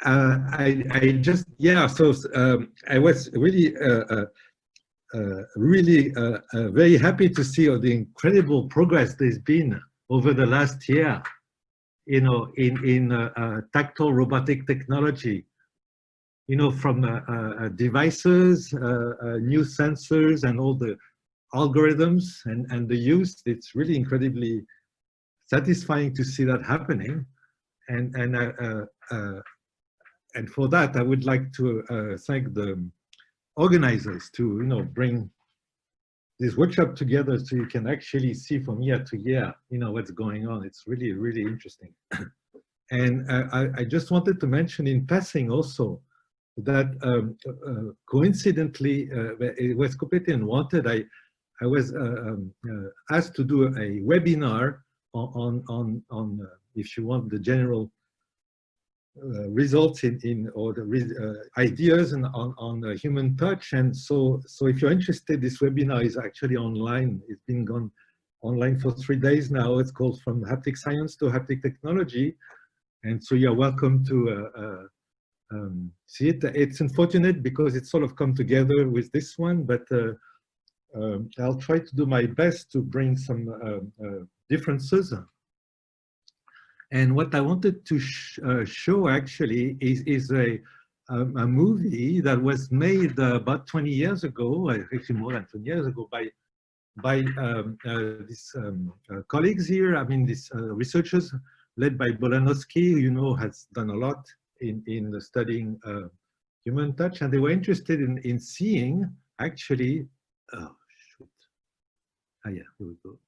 I just, yeah, so I was really, very happy to see all the incredible progress there's been over the last year, you know, in tactile robotic technology, you know, from devices, new sensors and all the algorithms and the use. It's really incredibly satisfying to see that happening. And for that, I would like to thank the organizers to, you know, bring this workshop together so you can actually see from year to year, you know, what's going on. It's really, really interesting. And I just wanted to mention in passing also that coincidentally, it was completely unwanted. I was asked to do a webinar on if you want, the general results or the ideas and on human touch. And so if you're interested, this webinar is actually online. It's been gone online for 3 days now. It's called From Haptic Science to Haptic Technology. And so you're welcome to see it. It's unfortunate because it's sort of come together with this one, but I'll try to do my best to bring some differences. And what I wanted to show actually is a movie that was made about 20 years ago, actually more than 20 years ago, by these colleagues here. I mean, these researchers led by Bolanowski, who, you know, has done a lot in studying human touch, and they were interested in seeing actually. Oh shoot! Ah, yeah, here we go.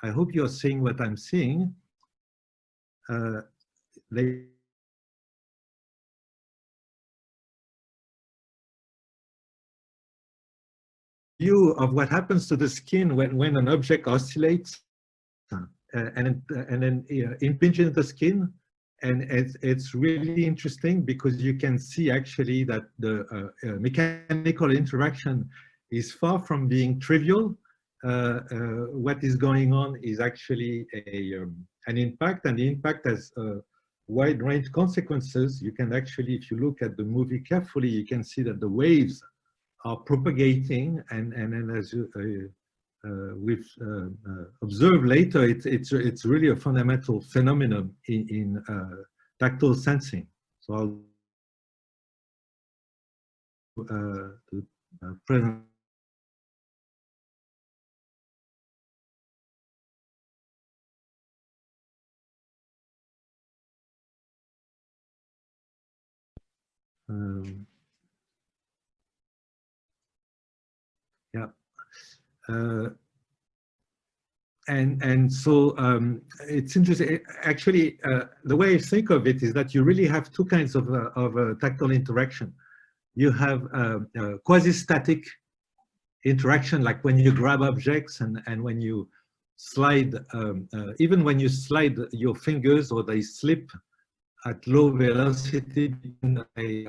I hope you're seeing what I'm seeing. View of what happens to the skin when an object oscillates and then impinges the skin. And it's really interesting because you can see actually that the mechanical interaction is far from being trivial. What is going on is actually an impact, and the impact has wide range consequences. You can actually, if you look at the movie carefully, you can see that the waves are propagating, and as we've observed later, it's really a fundamental phenomenon in tactile sensing. So I'll present. Yeah. And so it's interesting. Actually, the way I think of it is that you really have two kinds of tactile interaction. You have quasi-static interaction, like when you grab objects and when you slide, even when you slide your fingers or they slip at low velocity between a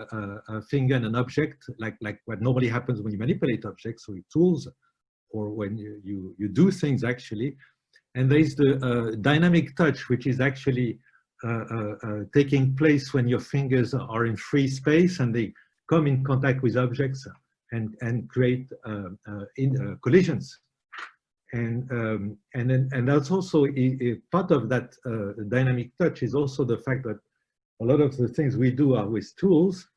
finger and an object, like what normally happens when you manipulate objects with tools, or when you do things actually. And there is the dynamic touch, which is actually taking place when your fingers are in free space and they come in contact with objects and create collisions. And that's also a part of that dynamic touch is also the fact that a lot of the things we do are with tools,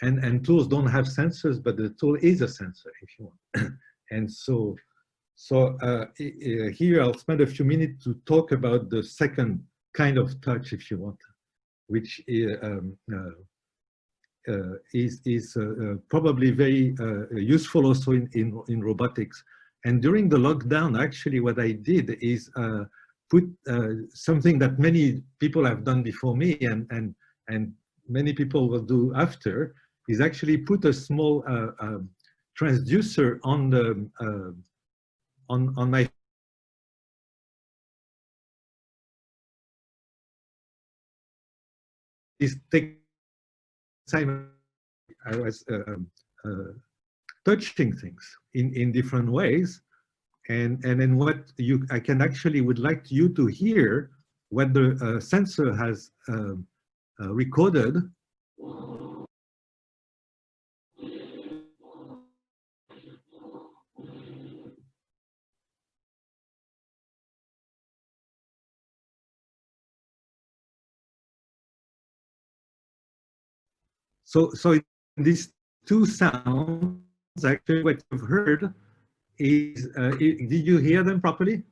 and tools don't have sensors, but the tool is a sensor, if you want. And so here I'll spend a few minutes to talk about the second kind of touch, if you want, which is probably very useful also in robotics. And during the lockdown, actually, what I did is put something that many people have done before me, and many people will do after, is actually put a small transducer on the on my time. I was touching things in different ways, and then what I can actually would like you to hear what the sensor has recorded So in these two sounds, actually what you've heard is, did you hear them properly?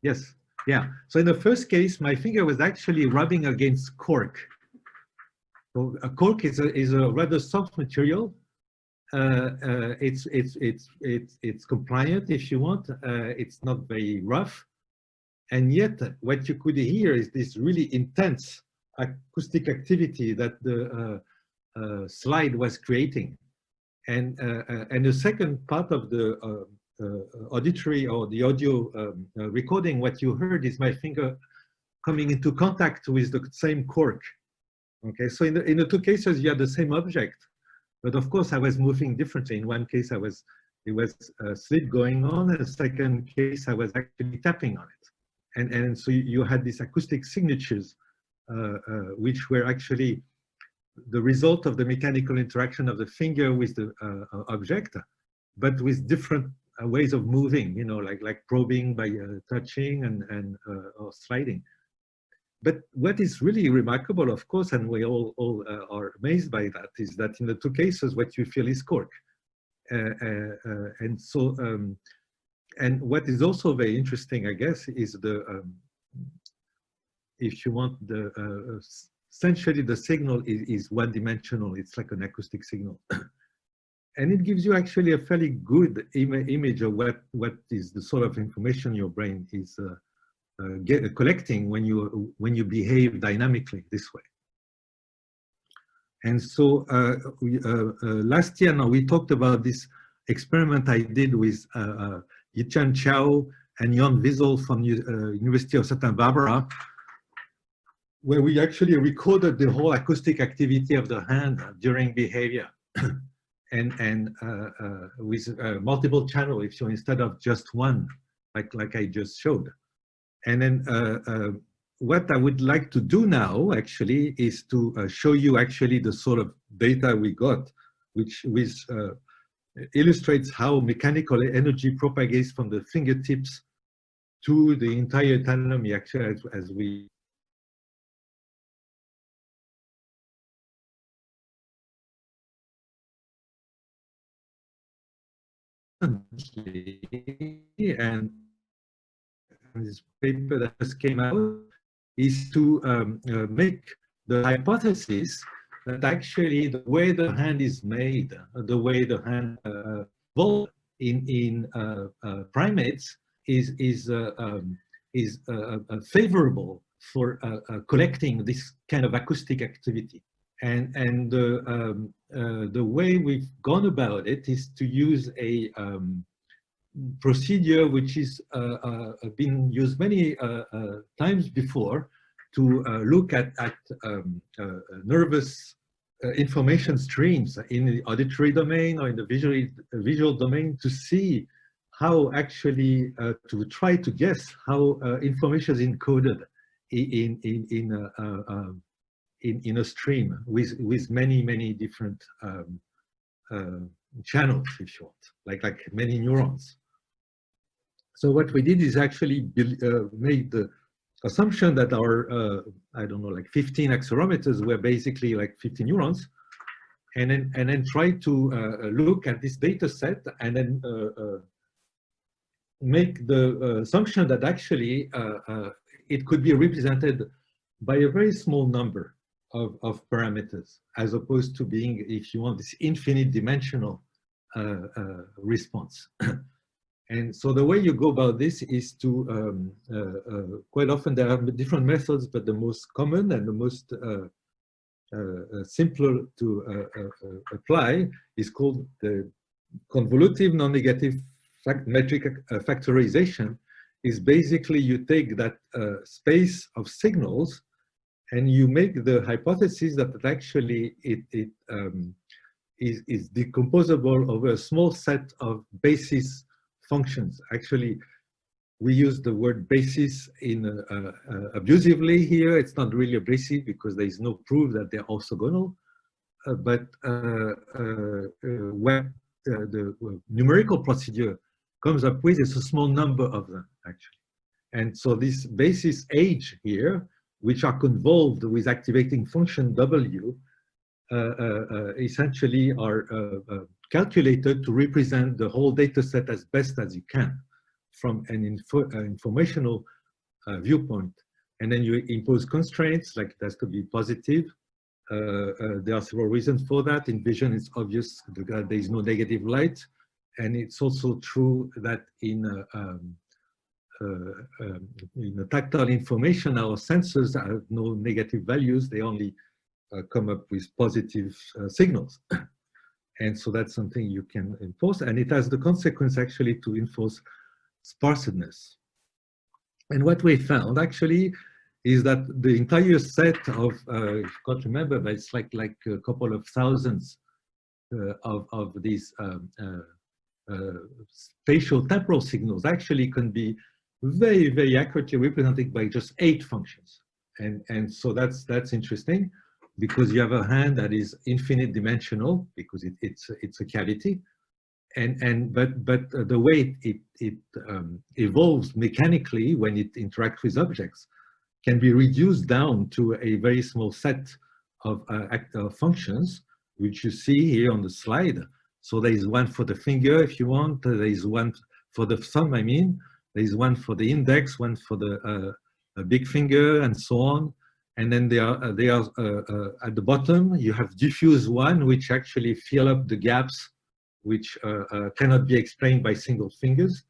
Yes, yeah. So in the first case, my finger was actually rubbing against cork. So a cork is a rather soft material. It's compliant if you want. It's not very rough. And yet what you could hear is this really intense acoustic activity that the slide was creating. And the second part of the auditory or the audio recording, what you heard is my finger coming into contact with the same cork. Okay, so in the two cases, you had the same object, but of course I was moving differently. In one case, it was sleep going on, and the second case, I was actually tapping on it. And so you had these acoustic signatures, which were actually the result of the mechanical interaction of the finger with the object, but with different ways of moving, you know, like probing by touching and or sliding. But what is really remarkable, of course, and we all are amazed by that, is that in the two cases, what you feel is cork. And so, and what is also very interesting, I guess, is the, if you want, the essentially the signal is one-dimensional. It's like an acoustic signal. And it gives you actually a fairly good image of what is the sort of information your brain is collecting when you behave dynamically this way. And so last year, now we talked about this experiment I did with Yichan Chao and Jan Wiesel from University of Santa Barbara, where we actually recorded the whole acoustic activity of the hand during behavior, and with multiple channels, if you instead of just one, like I just showed. And then what I would like to do now actually is to show you actually the sort of data we got, which illustrates how mechanical energy propagates from the fingertips to the entire autonomy, actually, as we and this paper that just came out is to make the hypothesis that actually the way the hand is made, the way the hand evolved in primates is favorable for collecting this kind of acoustic activity. And the way we've gone about it is to use a procedure which is been used many times before to look at nervous information streams in the auditory domain or in the visual domain, to see how actually to try to guess how information is encoded in a stream with many different channels, if you want, like many neurons. So what we did is actually made the assumption that our, I don't know, like 15 accelerometers were basically like 50 neurons, and then try to look at this data set and then make the assumption that actually it could be represented by a very small number of parameters, as opposed to being, if you want, this infinite dimensional response. And so the way you go about this is to, quite often there are different methods, but the most common and the most simpler to apply is called the convolutive non-negative metric factorization. Is basically you take that space of signals and you make the hypothesis that actually it is decomposable over a small set of basis functions. Actually, we use the word basis in abusively here. It's not really abusive because there is no proof that they're orthogonal. But when the numerical procedure comes up with, it's a small number of them, actually. And so this basis age here which are convolved with activating function W, essentially are calculated to represent the whole data set as best as you can from an informational viewpoint. And then you impose constraints, like it has to be positive. There are several reasons for that. In vision, it's obvious that there is no negative light. And it's also true that in the tactile information, our sensors have no negative values. They only come up with positive signals. And so that's something you can enforce. And it has the consequence actually to enforce sparseness. And what we found actually is that the entire set of, if you can't remember, but it's like a couple of thousands of these spatial temporal signals actually can be very, very accurately represented by just 8 functions. And so that's interesting, because you have a hand that is infinite dimensional, because it's a cavity. But the way it evolves mechanically when it interacts with objects can be reduced down to a very small set of functions, which you see here on the slide. So there is one for the finger, if you want. There is one for the thumb, I mean. There is one for the index, one for the big finger, and so on. And then they are at the bottom, you have diffuse one, which actually fill up the gaps, which cannot be explained by single fingers.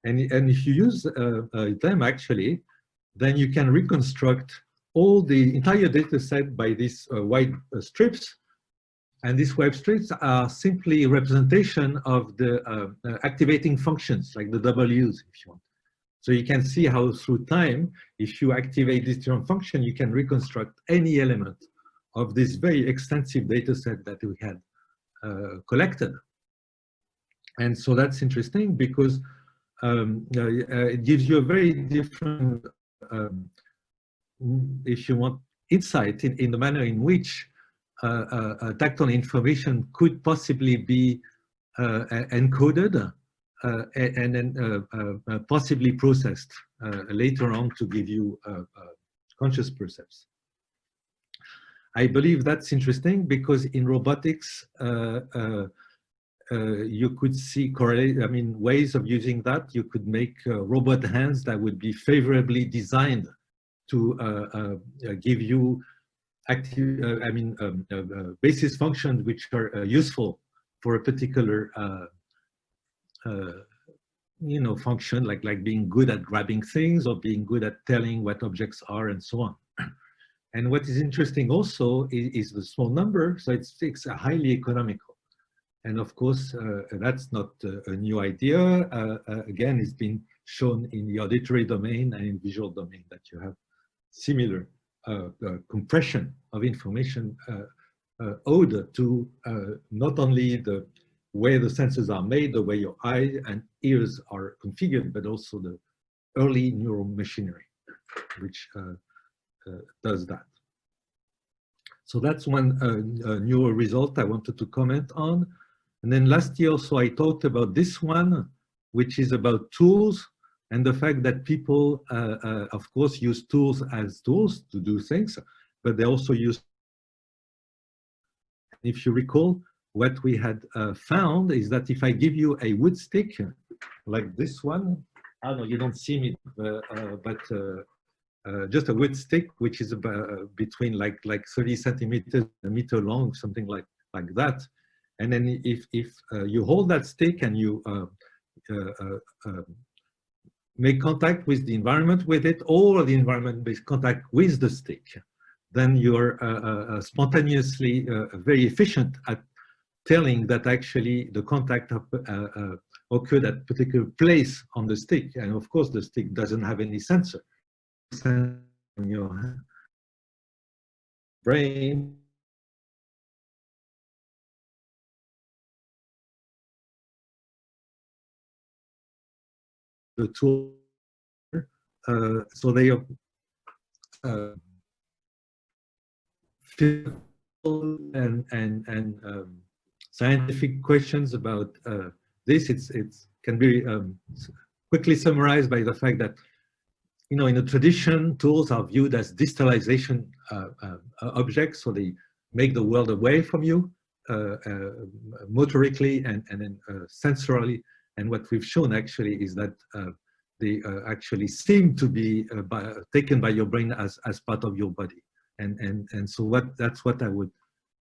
And if you use them, actually, then you can reconstruct all the entire data set by these white strips. And these white strips are simply representation of the activating functions, like the W's, if you want. So you can see how through time, if you activate this different function, you can reconstruct any element of this very extensive data set that we had collected. And so that's interesting, because it gives you a very different, if you want, insight in the manner in which tactile information could possibly be encoded and then possibly processed later on to give you conscious percepts. I believe that's interesting, because in robotics, you could see ways of using that. You could make robot hands that would be favorably designed to give you basis functions which are useful for a particular function, like being good at grabbing things or being good at telling what objects are, and so on. And what is interesting also is the small number, so it's highly economical. And of course, that's not a new idea. Again, it's been shown in the auditory domain and in visual domain that you have similar compression of information owed to not only the way the senses are made, the way your eyes and ears are configured, but also the early neural machinery, which does that. So that's one neural result I wanted to comment on. And then last year also I talked about this one, which is about tools, and the fact that people, of course, use tools as tools to do things, but they also use, if you recall, what we had found is that if I give you a wood stick, like this one, I don't know, you don't see me, but just a wood stick, which is about between like 30 centimeters, a meter long, something like that. And then if you hold that stick and you make contact with the environment with it, or the environment makes contact with the stick, then you're spontaneously very efficient at telling that actually the contact occurred at a particular place on the stick. And of course, the stick doesn't have any sensor. In your brain, the tool, so they are and scientific questions about this. It can be quickly summarized by the fact that in a tradition, tools are viewed as distalization objects, so they make the world away from you, motorically and then sensorily. And what we've shown actually is that they actually seem to be taken by your brain as part of your body. And so that's what I would,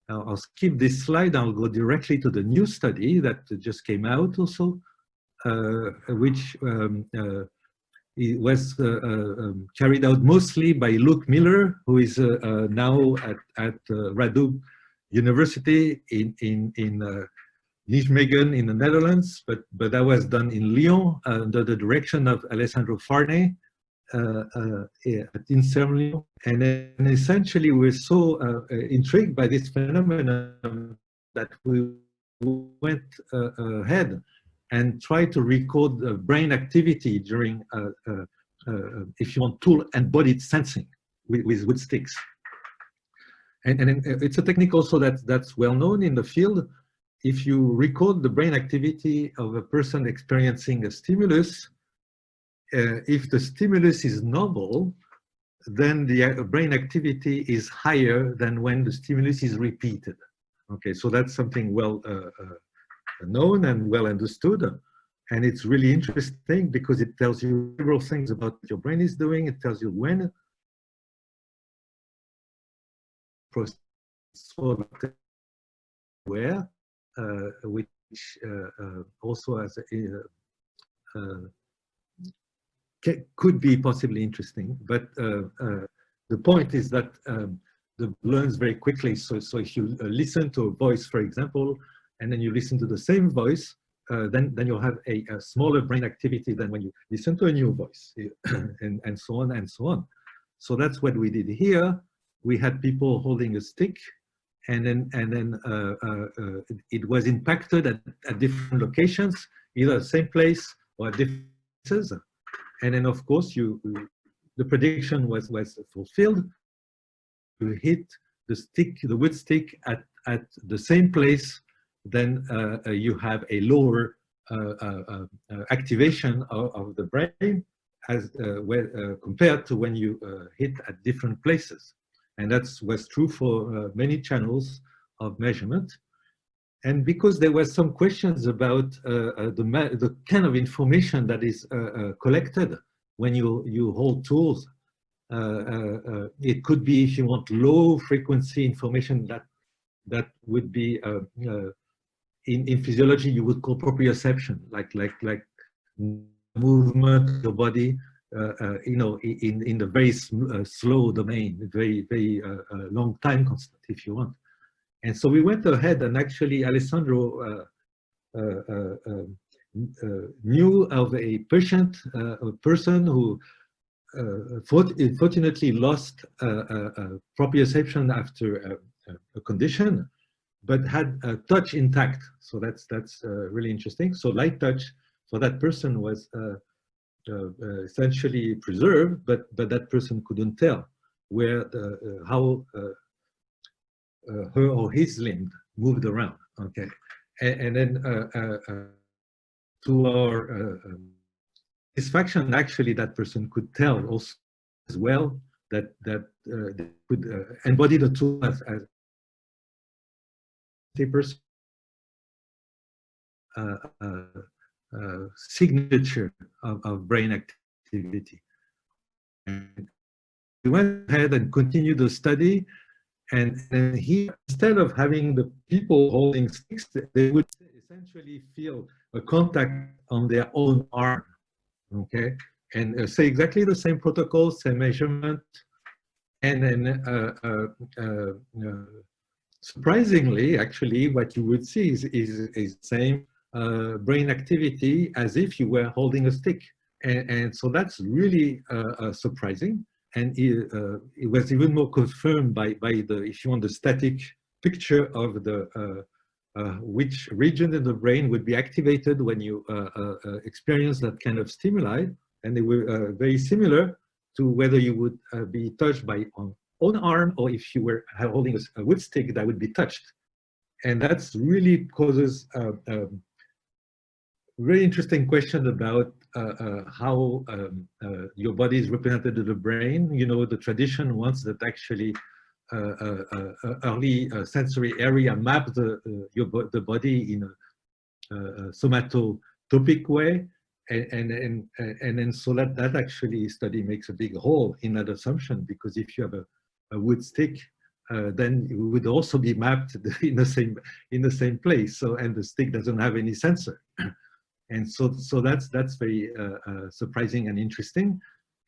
I'll skip this slide. I'll go directly to the new study that just came out also, which it was carried out mostly by Luke Miller, who is now at Radboud University in Nijmegen in the Netherlands, but that was done in Lyon under the direction of Alessandro Farnè at INSERM Lyon. And then essentially we're so intrigued by this phenomenon that we went ahead and try to record brain activity during, if you want, tool-embodied sensing with sticks. And it's a technique also that's well known in the field. If you record the brain activity of a person experiencing a stimulus, if the stimulus is novel, then the brain activity is higher than when the stimulus is repeated. Okay, so that's something well known and well understood, and it's really interesting because it tells you several things about what your brain is doing. It tells you when where, which also has could be possibly interesting, but the point is that the learns very quickly. So if you listen to a voice, for example, and then you listen to the same voice, then you'll have a smaller brain activity than when you listen to a new voice, and so on and so on. So that's what we did here. We had people holding a stick, and then it was impacted at different locations, either the same place or at different places. And then of course the prediction was fulfilled. You hit the stick, the wood stick at the same place, then you have a lower activation of the brain as compared to when you hit at different places. And that was true for many channels of measurement. And because there were some questions about the kind of information that is collected when you hold tools, it could be, if you want, low frequency information that would be in physiology you would call proprioception, like movement of your body, in the very slow domain, very long time constant, if you want. And so we went ahead, and actually Alessandro knew of a patient, a person who unfortunately lost proprioception after a condition, but had a touch intact. So that's really interesting. So light touch for that person was essentially preserved, but that person couldn't tell where how her or his limb moved around. Okay, and then to our satisfaction, actually, that person could tell also as well that they could embody the tool as a person signature of brain activity. And we went ahead and continued the study, and here, instead of having the people holding sticks, they would essentially feel a contact on their own arm, okay, and say exactly the same protocol, same measurement, and then surprisingly, actually, what you would see is same brain activity as if you were holding a stick, and so that's really surprising. And it was even more confirmed by the, if you want, the static picture of the which region in the brain would be activated when you experience that kind of stimuli, and they were very similar to whether you would be touched by own arm, or if you were holding a wood stick that would be touched. And that's really causes a very interesting question about how your body is represented in the brain. You know, the tradition wants that actually early sensory area map the body in a somatotopic way, and then so that actually study makes a big hole in that assumption, because if you have a wood stick, then it would also be mapped in the same place. So, and the stick doesn't have any sensor, and so that's very surprising and interesting,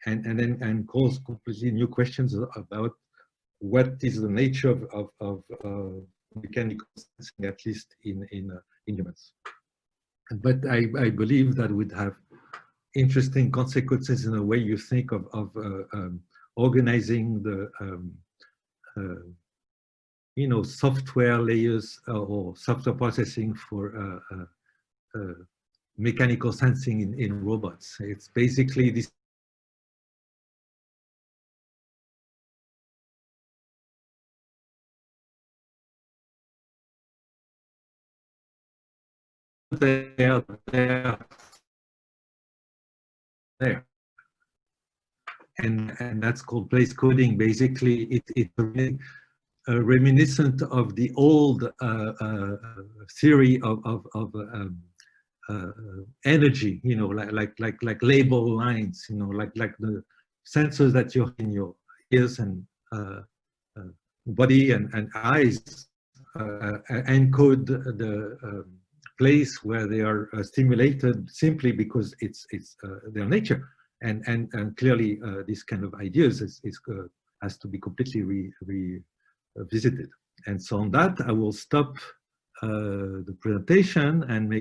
and calls completely new questions about what is the nature of mechanical sensing, at least in humans. But I believe that would have interesting consequences in the way you think of organizing the you know, software layers or software processing for mechanical sensing in robots. It's basically this. There. And that's called place coding. Basically, it's reminiscent of the old theory of energy, you know, like label lines, you know, like the sensors that you have in your ears and body and eyes encode the place where they are stimulated simply because it's their nature, and clearly this kind of ideas has to be completely revisited. And so on that, I will stop the presentation and make